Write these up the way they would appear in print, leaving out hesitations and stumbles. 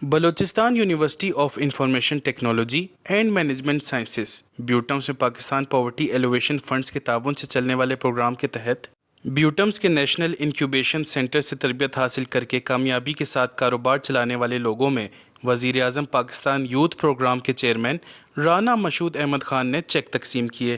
Balochistan university of information technology and management sciences BUITEMS میں Pakistan poverty elevation funds کے تعاون سے چلنے والے پروگرام کے تحت بیوٹمس کے نیشنل انکیوبیشن سینٹر سے تربیت حاصل کر کے کامیابی کے ساتھ کاروبار چلانے والے لوگوں میں وزیر اعظم پاکستان یوتھ پروگرام کے چیئرمین رانا مشہود احمد خان نے چیک تقسیم کیے۔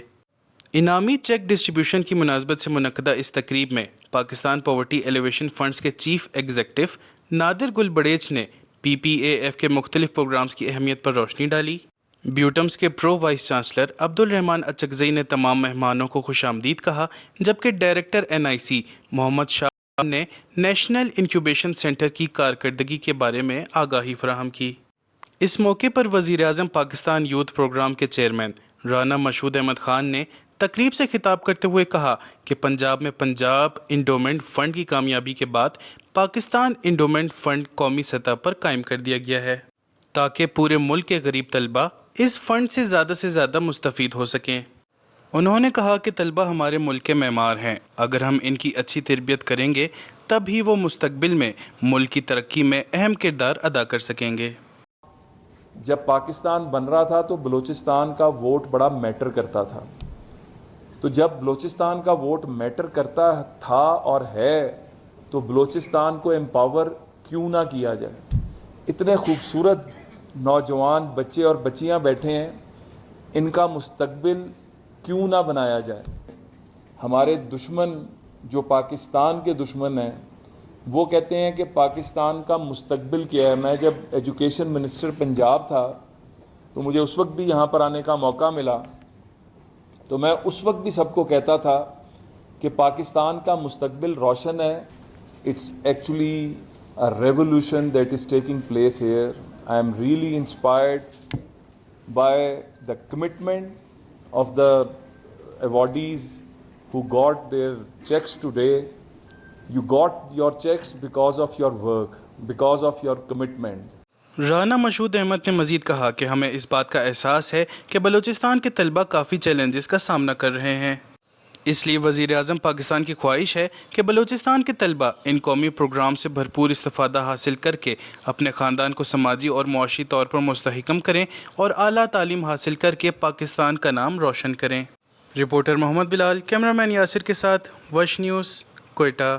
انعامی چیک ڈسٹریبیوشن کی مناسبت سے منعقدہ اس تقریب میں پاکستان پاورٹی ایلیویشن فنڈز کے چیف ایگزیکٹو نادر گل بڑیچ نے PPAF کے مختلف پروگرامز کی اہمیت پر روشنی ڈالی۔ بیوٹمس کے پرو وائس چانسلر عبد الرحمان اچکزئی نے تمام مہمانوں کو خوش آمدید کہا، جبکہ ڈائریکٹر NIC محمد شاہ نے نیشنل انکیوبیشن سینٹر کی کارکردگی کے بارے میں آگاہی فراہم کی۔ اس موقع پر وزیر اعظم پاکستان یوتھ پروگرام کے چیئرمین رانا مشہود احمد خان نے تقریب سے خطاب کرتے ہوئے کہا کہ پنجاب میں پنجاب انڈومنٹ فنڈ کی کامیابی کے بعد پاکستان انڈومنٹ فنڈ قومی سطح پر قائم کر دیا گیا ہے تاکہ پورے ملک کے غریب طلبہ اس فنڈ سے زیادہ مستفید ہو سکیں۔ انہوں نے کہا کہ طلبہ ہمارے ملک کے معمار ہیں، اگر ہم ان کی اچھی تربیت کریں گے تب ہی وہ مستقبل میں ملک کی ترقی میں اہم کردار ادا کر سکیں گے۔ جب پاکستان بن رہا تھا تو بلوچستان کا ووٹ بڑا میٹر کرتا تھا، تو جب بلوچستان کا ووٹ میٹر کرتا تھا اور ہے تو بلوچستان کو امپاور کیوں نہ کیا جائے۔ اتنے خوبصورت نوجوان بچے اور بچیاں بیٹھے ہیں، ان کا مستقبل کیوں نہ بنایا جائے۔ ہمارے دشمن جو پاکستان کے دشمن ہیں وہ کہتے ہیں کہ پاکستان کا مستقبل کیا ہے۔ میں جب ایجوکیشن منسٹر پنجاب تھا تو مجھے اس وقت بھی یہاں پر آنے کا موقع ملا، تو میں اس وقت بھی سب کو کہتا تھا کہ پاکستان کا مستقبل روشن ہے۔ It's actually a revolution that is taking place here. I am really inspired by the commitment of the awardees who got their checks today. You got your checks because of your work, because of your commitment. Rana مشہود احمد نے مزید کہا کہ ہمیں اس بات کا احساس ہے کہ بلوچستان کے طلبہ کافی چیلنجز کا سامنا کر رہے ہیں، اس لیے وزیر اعظم پاکستان کی خواہش ہے کہ بلوچستان کے طلبہ ان قومی پروگرام سے بھرپور استفادہ حاصل کر کے اپنے خاندان کو سماجی اور معاشی طور پر مستحکم کریں اور اعلیٰ تعلیم حاصل کر کے پاکستان کا نام روشن کریں۔ رپورٹر محمد بلال، کیمرہ مین یاسر کے ساتھ وش نیوز، کوئٹہ۔